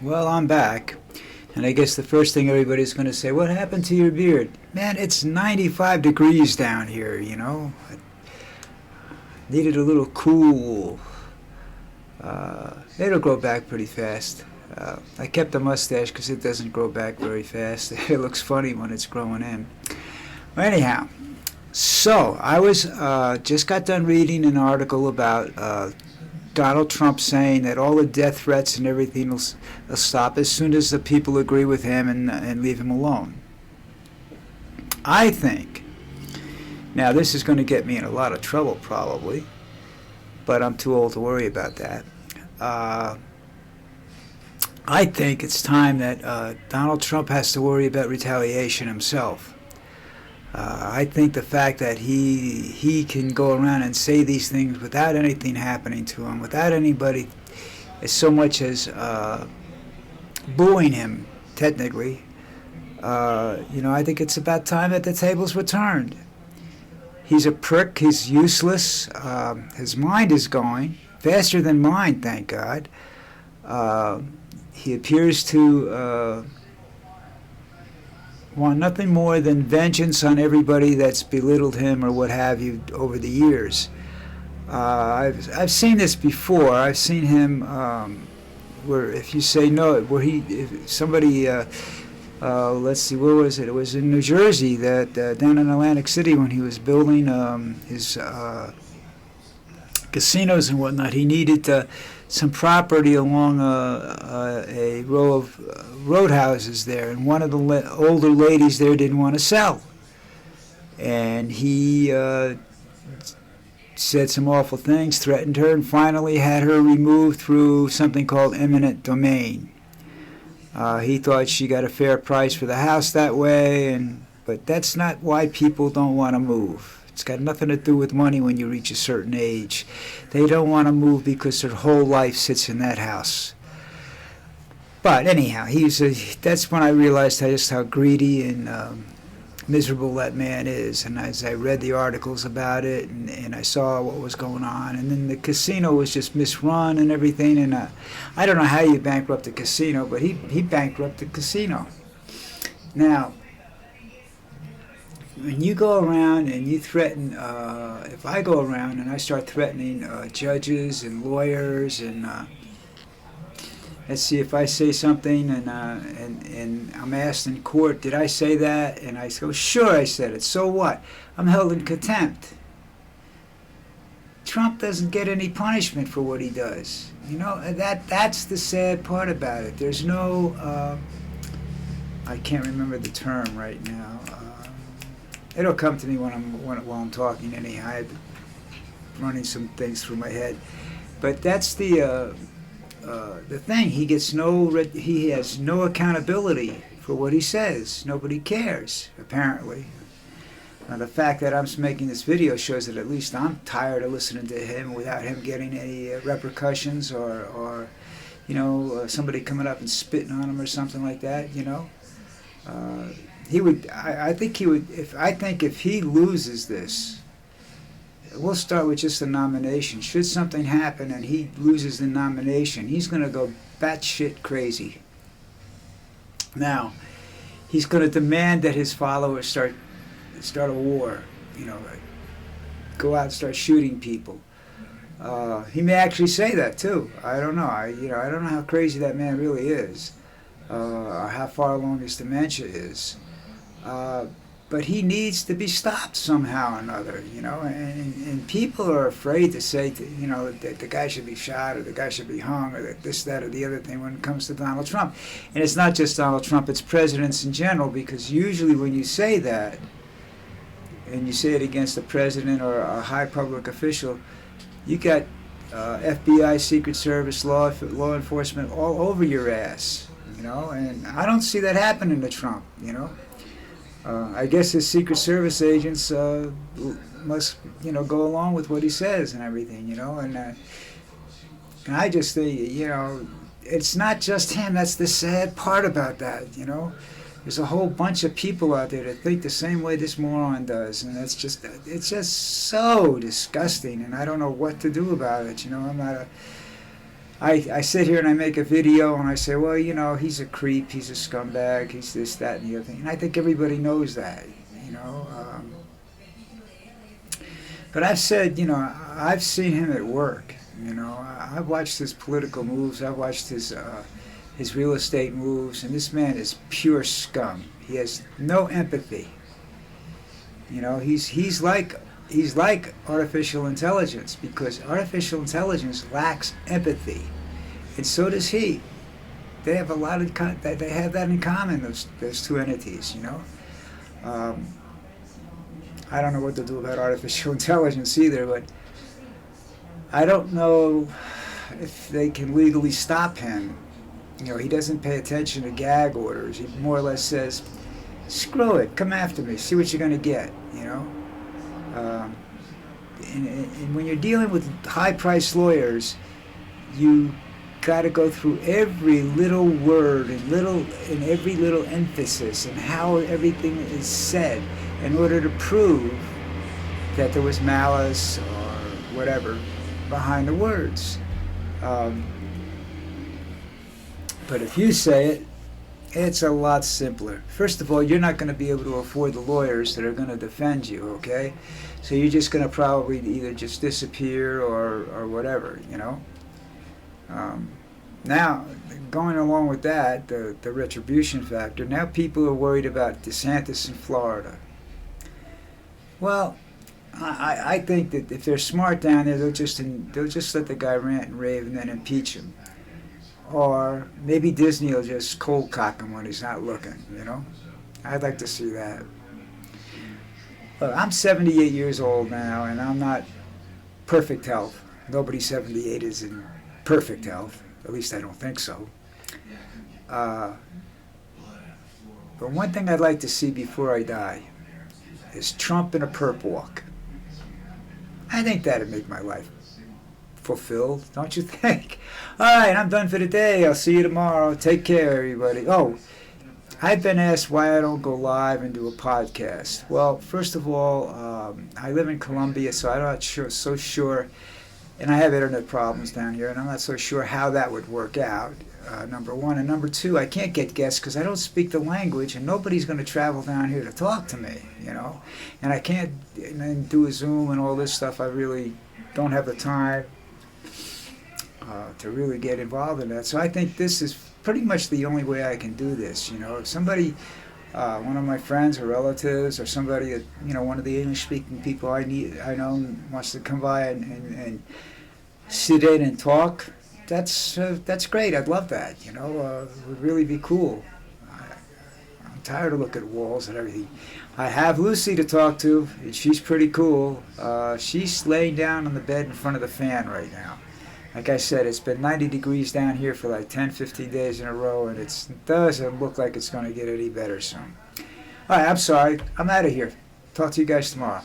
Well, I'm back. And I guess the first thing everybody's going to say, what happened to your beard? Man, it's 95 degrees down here, you know. I needed a little cool. It'll grow back pretty fast. I kept the mustache because it doesn't grow back very fast. It looks funny when it's growing in. Well, anyhow, so I was just got done reading an article about Donald Trump saying that all the death threats and everything will stop as soon as the people agree with him and leave him alone. I think, now this is going to get me in a lot of trouble probably, but I'm too old to worry about that. I think it's time that Donald Trump has to worry about retaliation himself. I think the fact that he can go around and say these things without anything happening to him, without anybody as so much as booing him, technically, I think it's about time that the tables were turned. He's a prick. He's useless. His mind is going faster than mine, thank God. He appears to want nothing more than vengeance on everybody that's belittled him or what have you over the years. I've seen this before. I've seen him where if you say no, where if somebody, let's see, where was it? It was in New Jersey, that down in Atlantic City when he was building his casinos and whatnot. He needed some property along a row of roadhouses there, and one of the older ladies there didn't want to sell, and he said some awful things, threatened her, and finally had her removed through something called eminent domain. He thought she got a fair price for the house that way, but that's not why people don't want to move. It's got nothing to do with money when you reach a certain age. They don't want to move because their whole life sits in that house. But anyhow, that's when I realized just how greedy and miserable that man is. And as I read the articles about it and I saw what was going on, and then the casino was just misrun and everything. And I don't know how you bankrupt a casino, but he bankrupted the casino. Now, when you go around and you threaten, if I go around and I start threatening judges and lawyers and let's see, if I say something and I'm asked in court, did I say that? And I go, sure I said it. So what? I'm held in contempt. Trump doesn't get any punishment for what he does. You know, that's the sad part about it. There's no, I can't remember the term right now. It'll come to me while I'm talking anyhow. I'm running some things through my head, but that's the thing. He has no accountability for what he says. Nobody cares, apparently. Now, the fact that I'm making this video shows that at least I'm tired of listening to him without him getting any repercussions or somebody coming up and spitting on him or something like that. He would. I think he would. If he loses this, we'll start with just the nomination. Should something happen and he loses the nomination, he's going to go batshit crazy. Now, he's going to demand that his followers start a war. Go out and start shooting people. He may actually say that too. I don't know. I don't know how crazy that man really is, or how far along his dementia is. But he needs to be stopped somehow or another, and people are afraid to say, that the guy should be shot or the guy should be hung or that this, that, or the other thing when it comes to Donald Trump. And it's not just Donald Trump, it's presidents in general, because usually when you say that, and you say it against a president or a high public official, you got FBI, Secret Service, law enforcement all over your ass, and I don't see that happening to Trump, I guess his Secret Service agents must, go along with what he says and everything, and I just think, it's not just him. That's the sad part about that, There's a whole bunch of people out there that think the same way this moron does, and it's just so disgusting, and I don't know what to do about it, I'm not I sit here and I make a video and I say, well, you know, he's a creep, he's a scumbag, he's this, that, and the other thing. And I think everybody knows that, you know. But I've said, you know, I've seen him at work. You know, I've watched his political moves, I've watched his real estate moves, and this man is pure scum. He has no empathy. You know, he's like artificial intelligence, because artificial intelligence lacks empathy, and so does he. They have a lot of they have that in common. Those two entities, you know. I don't know what to do about artificial intelligence either, but I don't know if they can legally stop him. You know, he doesn't pay attention to gag orders. He more or less says, "Screw it, come after me, see what you're going to get." You know. And when you're dealing with high-priced lawyers, you got to go through every little word and every little emphasis and how everything is said in order to prove that there was malice or whatever behind the words. But if you say it, it's a lot simpler. First of all, you're not going to be able to afford the lawyers that are going to defend you, okay? So you're just going to probably either just disappear or whatever, you know? Now, going along with that, the retribution factor, now people are worried about DeSantis in Florida. Well, I think that if they're smart down there, they'll just let the guy rant and rave and then impeach him. Or maybe Disney will just cold cock him when he's not looking, you know? I'd like to see that. Look, I'm 78 years old now, and I'm not perfect health. Nobody 78 is in perfect health. At least I don't think so. But one thing I'd like to see before I die is Trump in a perp walk. I think that'd make my life fulfilled, don't you think? All right, I'm done for today. I'll see you tomorrow. Take care, everybody. Oh, I've been asked why I don't go live and do a podcast. Well, first of all, I live in Colombia, so I'm not so sure, and I have internet problems down here, and I'm not so sure how that would work out, number one. And number two, I can't get guests because I don't speak the language, and nobody's going to travel down here to talk to me, you know. And I can't and do a Zoom and all this stuff. I really don't have the time to really get involved in that. So I think this is pretty much the only way I can do this. You know, if somebody, one of my friends or relatives or somebody that, you know, one of the English-speaking people I know wants to come by and sit in and talk, that's great. I'd love that. You know, it would really be cool. I'm tired of looking at walls and everything. I have Lucy to talk to, and she's pretty cool. She's laying down on the bed in front of the fan right now. Like I said, it's been 90 degrees down here for like 10, 15 days in a row, and it doesn't look like it's going to get any better soon. All right, I'm sorry. I'm out of here. Talk to you guys tomorrow.